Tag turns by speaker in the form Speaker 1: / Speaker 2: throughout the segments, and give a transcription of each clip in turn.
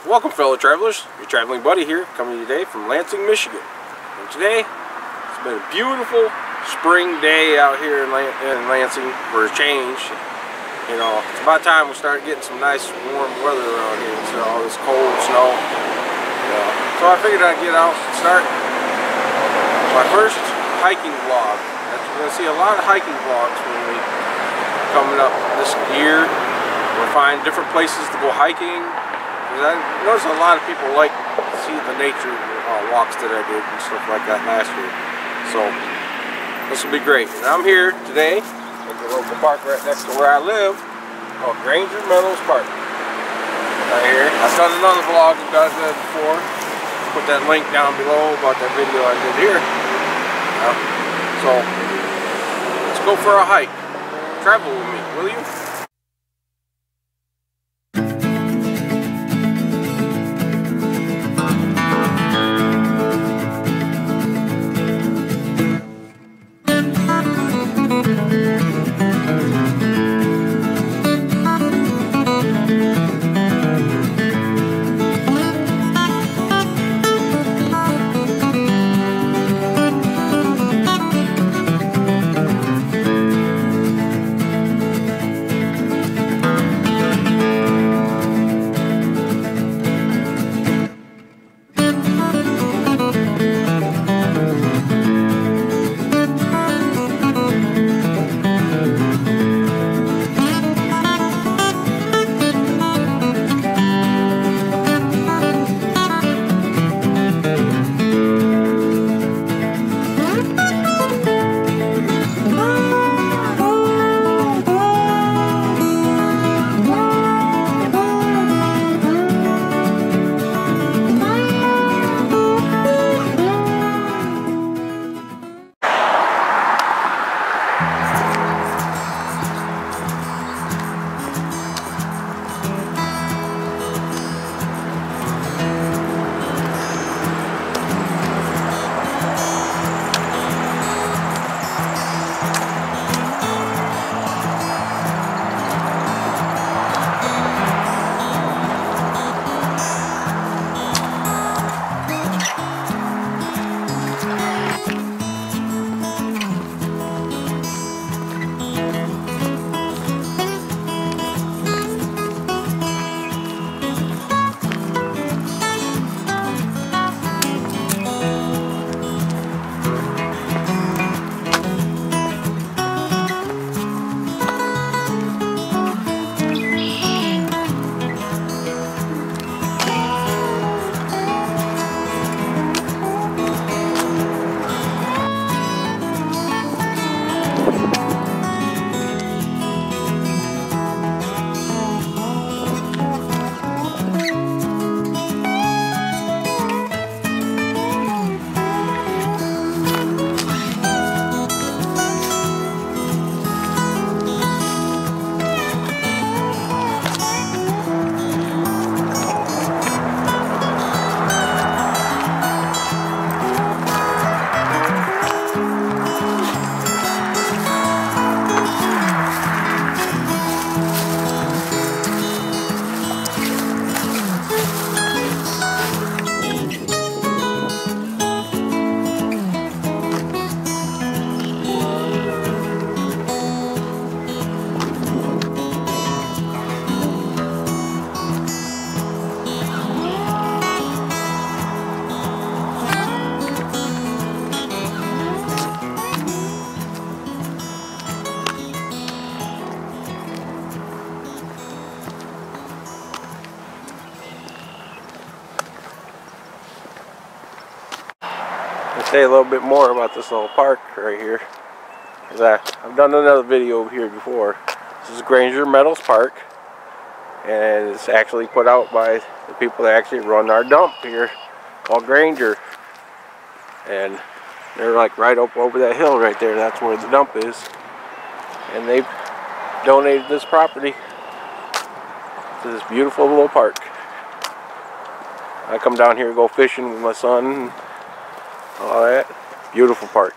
Speaker 1: Welcome, fellow travelers. Your traveling buddy here, coming to you today from Lansing, Michigan. And today, it's been a beautiful spring day out here in Lansing for a change. You know, it's about time we started getting some nice warm weather around here instead of all this cold snow. So I figured I'd get out and start my first hiking vlog. You're going to see a lot of hiking vlogs when we coming up this year. We'll find different places to go hiking. I noticed a lot of people like to see the nature walks that I did and stuff like that last year. So this will be great. And I'm here today at the local park right next to where I live called Granger Meadows Park. Right here. I've done another vlog about that before. Put that link down below about that video I did here. So let's go for a hike. Travel with me, will you? Say a little bit more about this little park right here. I've done another video here before. This is Granger Meadows Park, and it's actually put out by the people that actually run our dump here called Granger, and they're like right up over that hill right there. That's where the dump is, and they've donated this property to this beautiful little park. I come down here to go fishing with my son and all that. Beautiful park.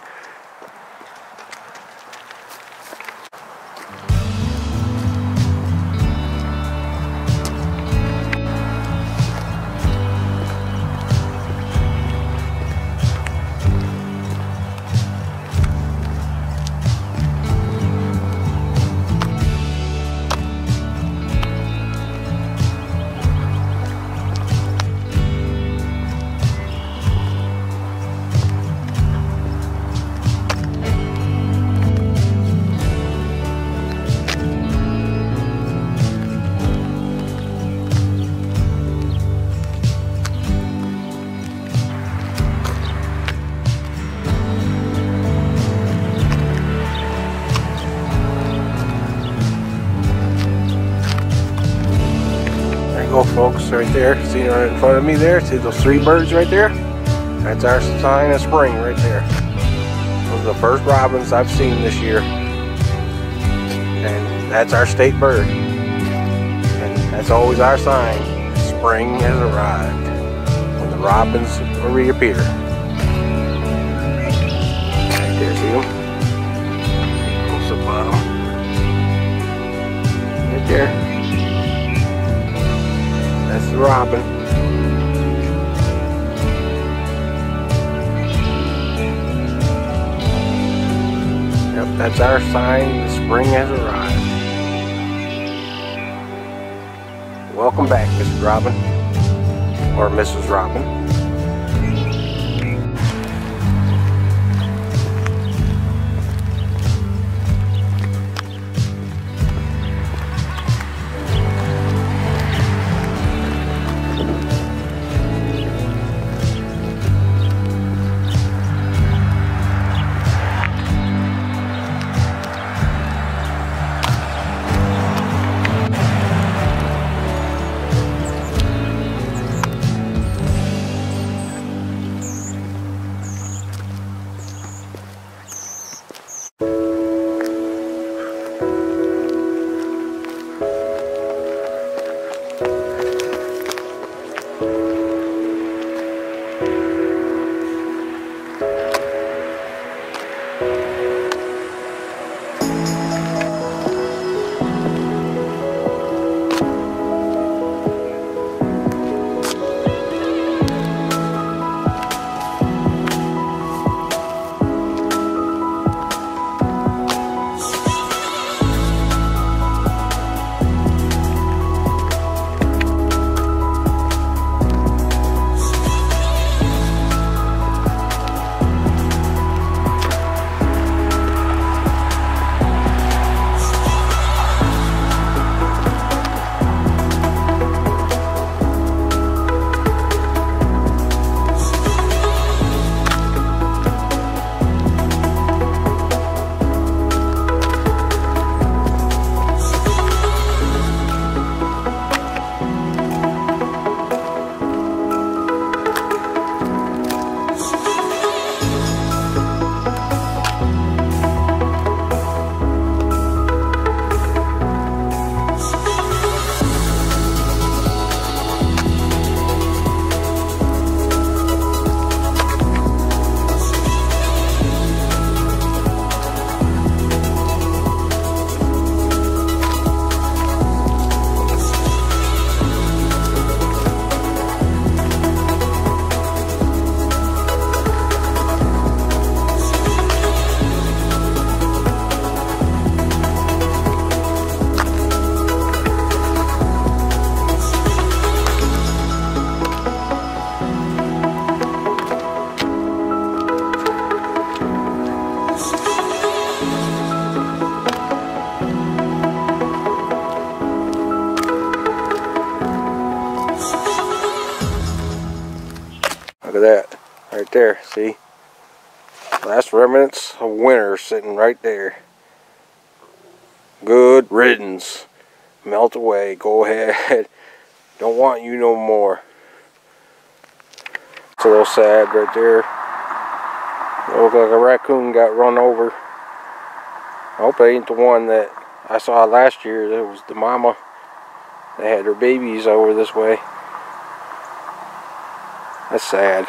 Speaker 1: go, folks, right there. See right in front of me there? See those 3 birds right there? That's our sign of spring right there. Those are the first robins I've seen this year. And that's our state bird. And that's always our sign. Spring has arrived. When the robins reappear. Right there, see them? Close up on them. Right there. That's the robin. Yep, that's our sign. The spring has arrived. Welcome back, Mrs. Robin. Or Mrs. Robin. Look at that, right there, see? Last remnants of winter sitting right there. Good riddance. Melt away, go ahead. Don't want you no more. It's a little sad right there. It looked like a raccoon got run over. I hope it ain't the one that I saw last year. It was the mama that had her babies over this way. That's sad.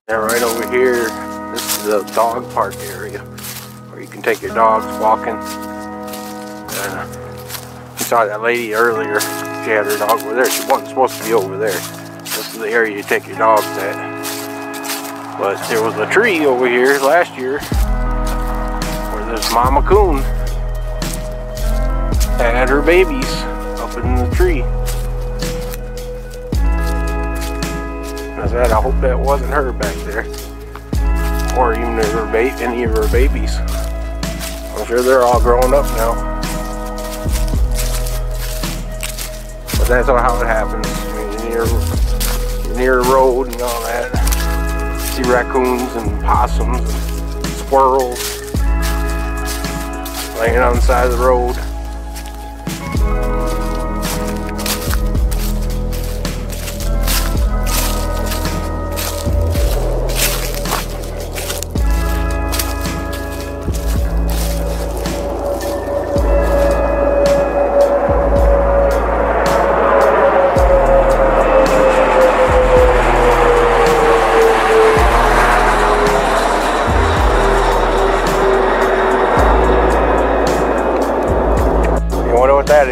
Speaker 1: And right over here, this is the dog park area where you can take your dogs walking. You saw that lady earlier. She had her dog over there. She wasn't supposed to be over there. This is the area you take your dogs at. But there was a tree over here last year where this mama coon had her babies up in the tree. I said, I hope that wasn't her back there, or even any of her babies. I'm sure they're all grown up now. But that's how it happens. I mean, you're near a road and all that. See raccoons and possums and squirrels laying on the side of the road.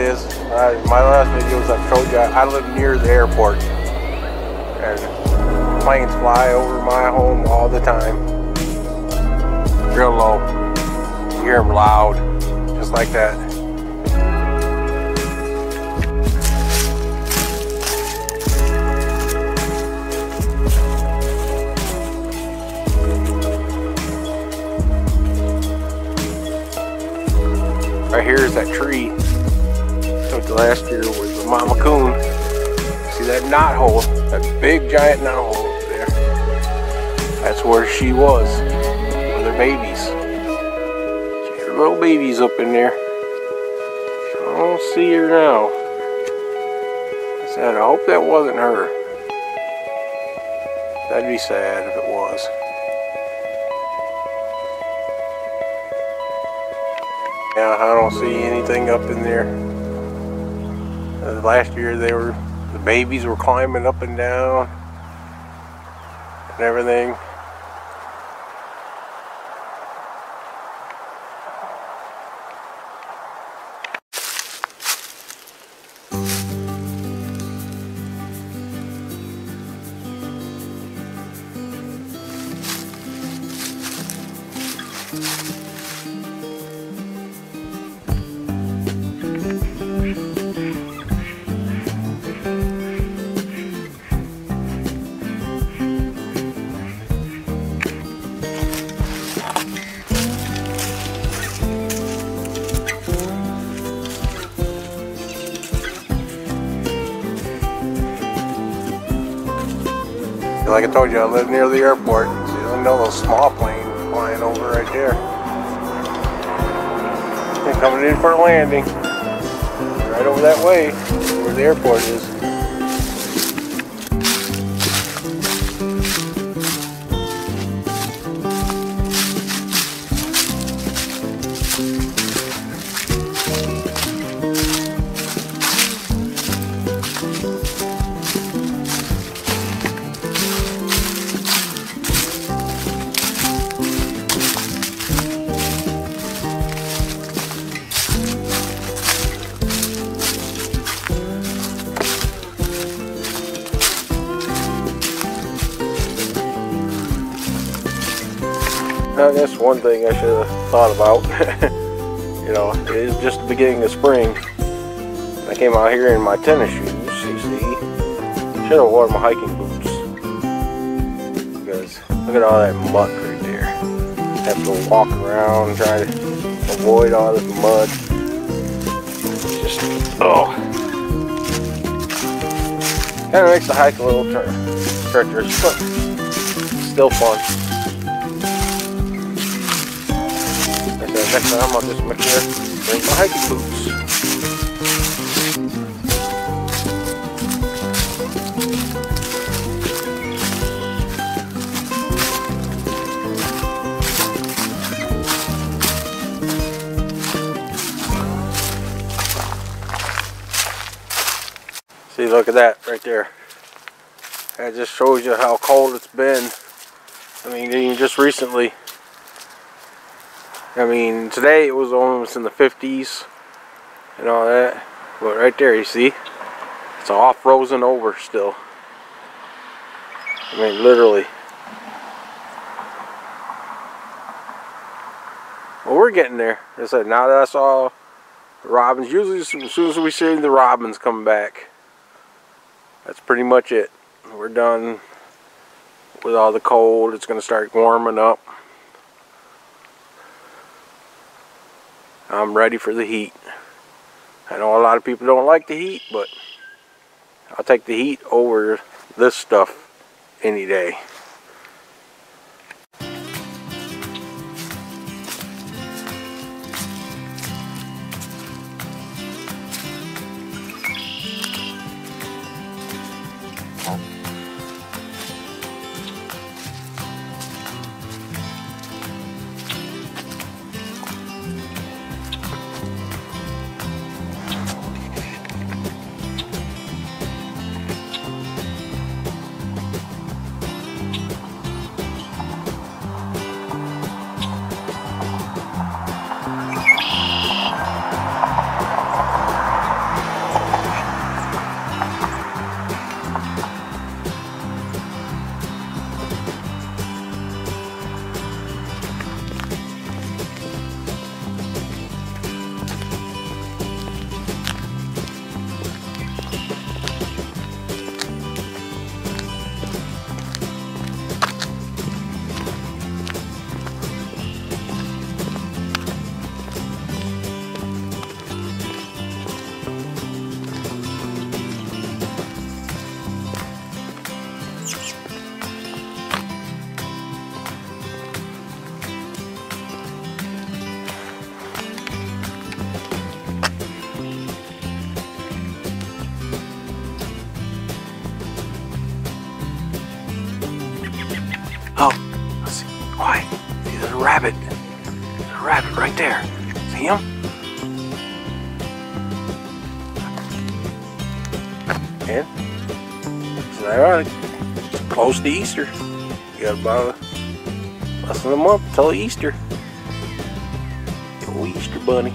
Speaker 1: is, my last videos I've told you I live near the airport, and planes fly over my home all the time, real low. You hear them loud, just like that. Right here is that tree. So the last year was the mama coon. See that knot hole? That big giant knot hole over there. That's where she was with her babies. She had her little babies up in there. I don't see her now. I said, I hope that wasn't her. That'd be sad if it was. Yeah, I don't see anything up in there. Last year the babies were climbing up and down and everything. Like I told you, I live near the airport. See, I know those small planes flying over right there. They're coming in for a landing. Right over that way, where the airport is. Now, that's one thing I should have thought about. You know, it is just the beginning of spring. I came out here in my tennis shoes, you see. Should have worn my hiking boots. Because look at all that muck right there. Have to walk around, try to avoid all this mud. Just, oh. Kind of makes the hike a little treacherous, but still fun. Next time I'll just make sure to bring my hiking boots. See, look at that right there. That just shows you how cold it's been. I mean, even just recently. I mean, today it was almost in the 50s and all that, but right there, you see, it's all frozen over still. I mean, literally. Well, we're getting there. Like I said, now that I saw the robins, usually as soon as we see the robins come back, that's pretty much it. We're done with all the cold. It's going to start warming up. I'm ready for the heat. I know a lot of people don't like the heat, but I'll take the heat over this stuff any day. there. See him? And it's ironic. It's close to Easter. You got about less than a month till Easter. Oh, Easter bunny.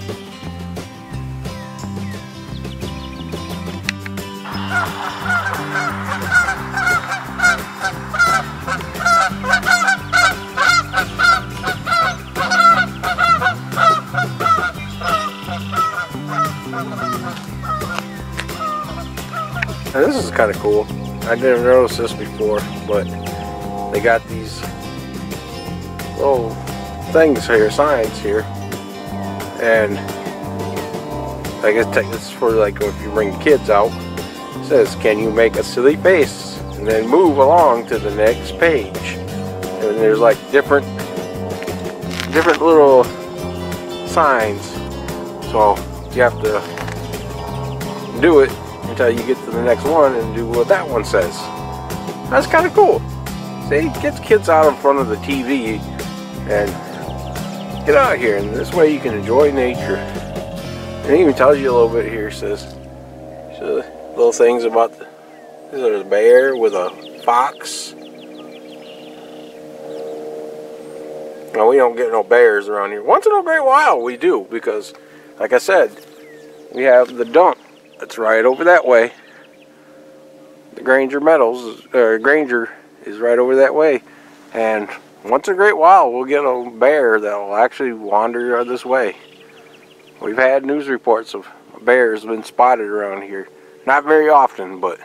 Speaker 1: Now, this is kind of cool. I didn't notice this before, but they got these little things here, signs here, and I guess this is for like if you bring kids out. It says, "Can you make a silly face?" and then move along to the next page. And there's like different little signs, so you have to do it until you get to the next one and do what that one says. That's kind of cool. See, it gets kids out in front of the TV and get out here, and this way you can enjoy nature. And it even tells you a little bit here. It says little things about there's a bear with a fox. Now, we don't get no bears around here. Once in a great while we do, because like I said, we have the dump that's right over that way. The Granger Meadows, Granger is right over that way. And once in a great while we'll get a bear that will actually wander this way. We've had news reports of bears been spotted around here. Not very often, but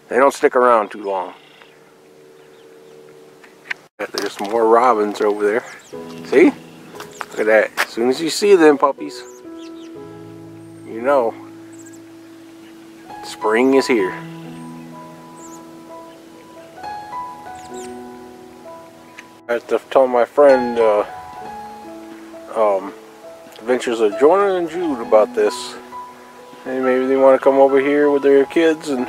Speaker 1: they don't stick around too long. There's some more robins over there. See? Look at that. As soon as you see them puppies, you know spring is here. I have to tell my friend Adventures of Jonah and Jude about this. And maybe they want to come over here with their kids and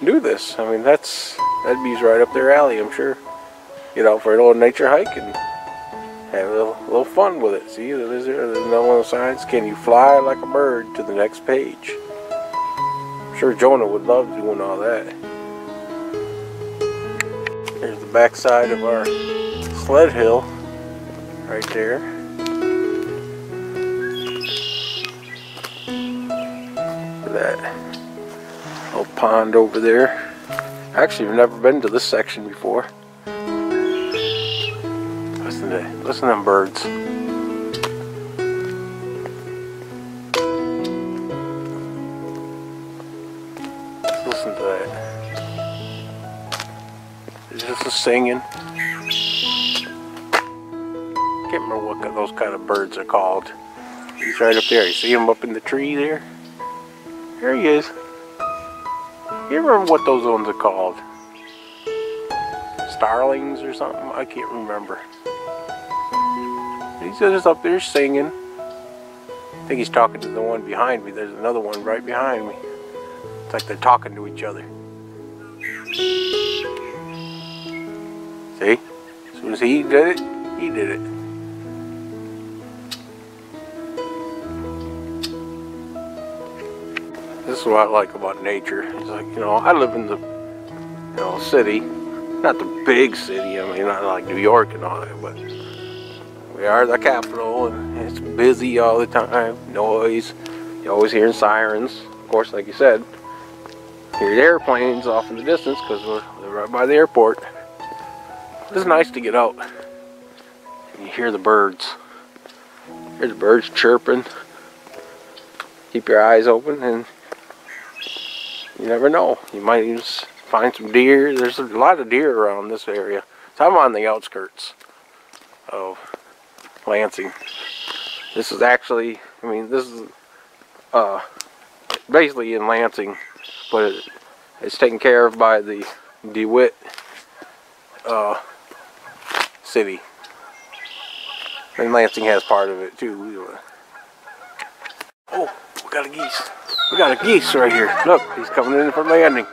Speaker 1: do this. I mean, that'd be right up their alley, I'm sure. Get out for a little nature hike and have a little fun with it. See, there's another one of the signs. Can you fly like a bird to the next page? I'm sure Jonah would love doing all that. Here's the back side of our sled hill right there. Look at that little pond over there. Actually, I've never been to this section before. Listen to them birds. Listen to that. It's just a singing. Can't remember what those kind of birds are called. He's right up there. You see him up in the tree there? There he is. You remember what those ones are called? Starlings or something? I can't remember. He's just up there singing. I think he's talking to the one behind me. There's another one right behind me. It's like they're talking to each other. See? As soon as he did it, he did it. This is what I like about nature. It's like, you know, I live in the, city. Not the big city. I mean, not like New York and all that, but we are the capital, and it's busy all the time. Noise. You're always hearing sirens. Of course, like you said, hear the airplanes off in the distance because they're right by the airport. It's nice to get out and you hear the birds. Hear the birds chirping. Keep your eyes open, and you never know. You might even find some deer. There's a lot of deer around this area. So I'm on the outskirts of Lansing. This is actually, this is basically in Lansing, but it's taken care of by the DeWitt city. And Lansing has part of it too. Oh, we got a geese. We got a geese right here. Look, he's coming in for landing.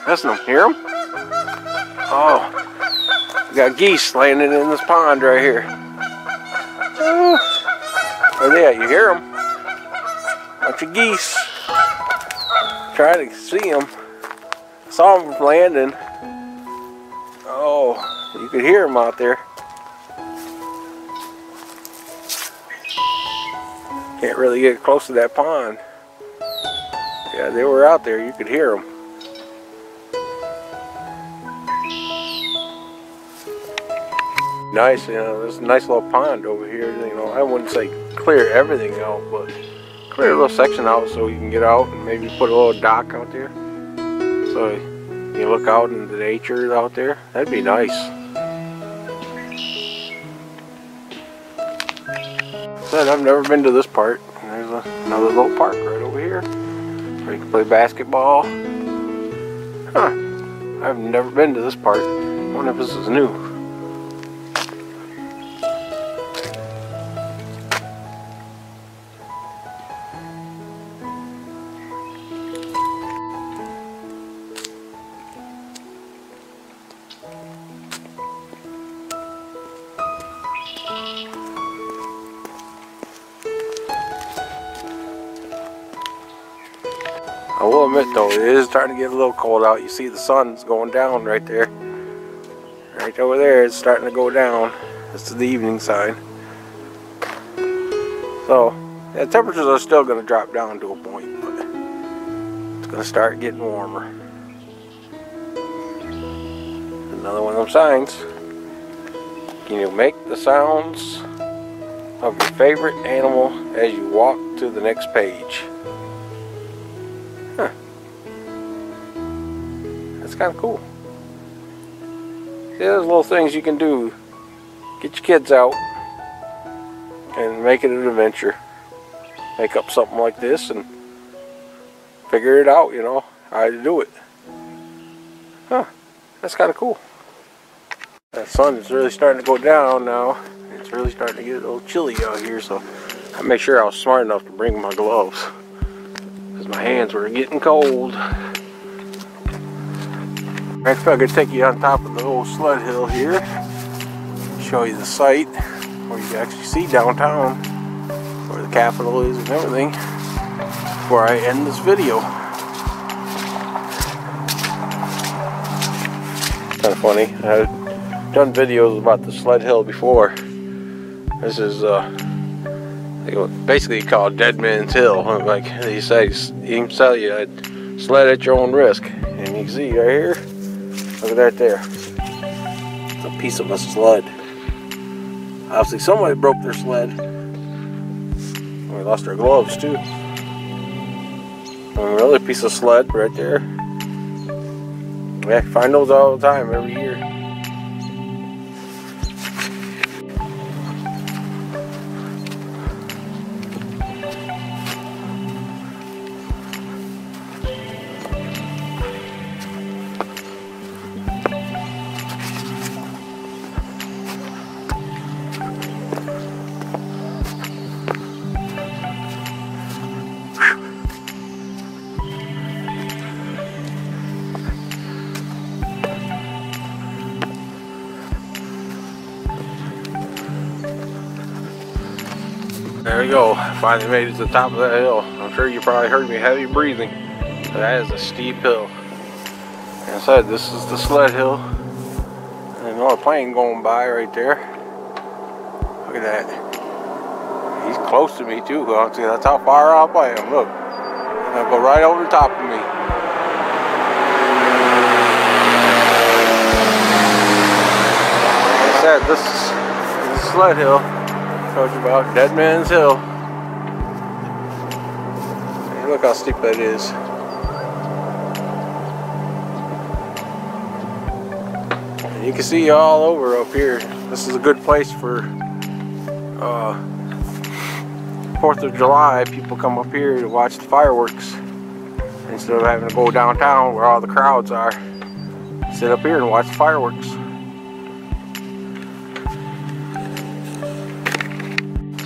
Speaker 1: Listen to him. Hear him? Oh, we got geese landing in this pond right here. Where they at? You hear them? Bunch of geese. Trying to see them. Saw them landing. Oh, you could hear them out there. Can't really get close to that pond. Yeah, they were out there. You could hear them. Nice, you know, there's a nice little pond over here. You know, I wouldn't say clear everything out, but clear a little section out so you can get out and maybe put a little dock out there. So you look out into the nature out there. That'd be nice. Said I've never been to this part. There's another little park right over here where you can play basketball. Huh. I've never been to this part. I wonder if this is new. I will admit though, it is starting to get a little cold out. You see the sun's going down right there. Right over there, it's starting to go down. This is the evening sign. So, yeah, temperatures are still going to drop down to a point, but it's going to start getting warmer. Another one of them signs. Can you make the sounds of your favorite animal as you walk to the next page? Huh. That's kind of cool. See, there's little things you can do. Get your kids out and make it an adventure. Make up something like this and figure it out, you know, how to do it. Huh. That's kind of cool. That sun is really starting to go down now. It's really starting to get a little chilly out here, so I made sure I was smart enough to bring my gloves because my hands were getting cold. I figured I'd take you on top of the old sled hill here, show you the site where you can actually see downtown, where the Capitol is and everything, before I end this video. Kind of funny. I've done videos about the sled hill before. This is basically called Dead Man's Hill. Like they say, he can tell you, I'd sled at your own risk. And you can see right here, look at that there. It's a piece of a sled. Obviously somebody broke their sled. And we lost our gloves too. And another piece of sled right there. Yeah, I find those all the time, every year. There we go. Finally made it to the top of that hill. I'm sure you probably heard me heavy breathing. But that is a steep hill. Like I said, this is the sled hill. And another plane going by right there. Look at that. He's close to me too. See, that's how far up I am. Look. He's gonna go right over the top of me. Like I said, this is the sled hill. Told you about Dead Man's Hill. Hey, look how steep that is. And you can see all over up here. This is a good place for 4th of July. People come up here to watch the fireworks instead of having to go downtown where all the crowds are. Sit up here and watch the fireworks.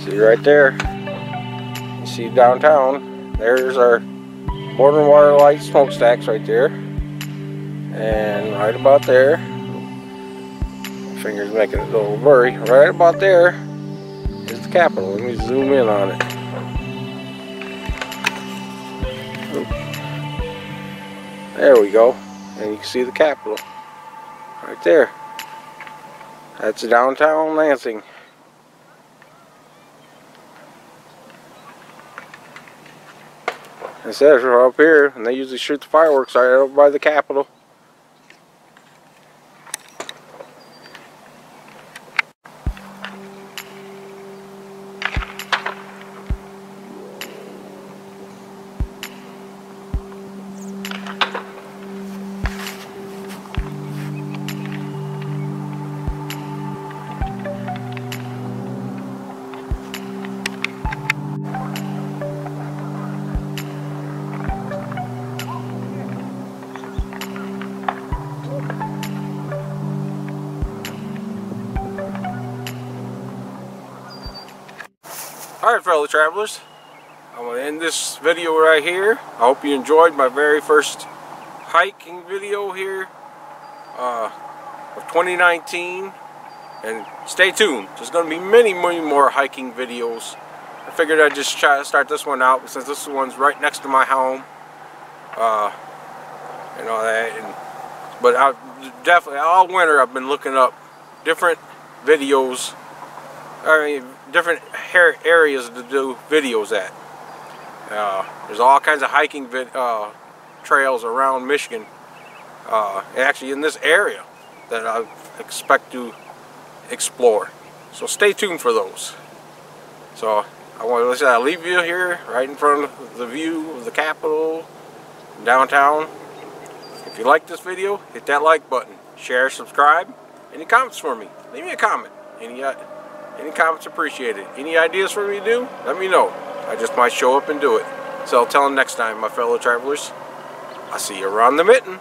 Speaker 1: See right there, you see downtown, there's our Border and Water Light smokestacks right there. And right about there, my finger's making it a little blurry, right about there is the Capitol. Let me zoom in on it. There we go. And you can see the Capitol right there. That's downtown Lansing. It says we're up here, and they usually shoot the fireworks right over by the Capitol. Alright, fellow travelers, I'm going to end this video right here. I hope you enjoyed my very first hiking video here of 2019. And stay tuned. There's going to be many more hiking videos. I figured I'd just try to start this one out since this one's right next to my home. And all that. But I definitely, all winter I've been looking up different videos. Different areas to do videos at. There's all kinds of hiking trails around Michigan, actually in this area, that I expect to explore. So stay tuned for those. So I want to leave you here right in front of the view of the Capitol downtown. If you like this video, hit that like button, share, subscribe. Any comments for me? Leave me a comment. Any comments appreciated. Any ideas for me to do? Let me know. I just might show up and do it. So until next time, my fellow travelers, I'll see you around the mitten.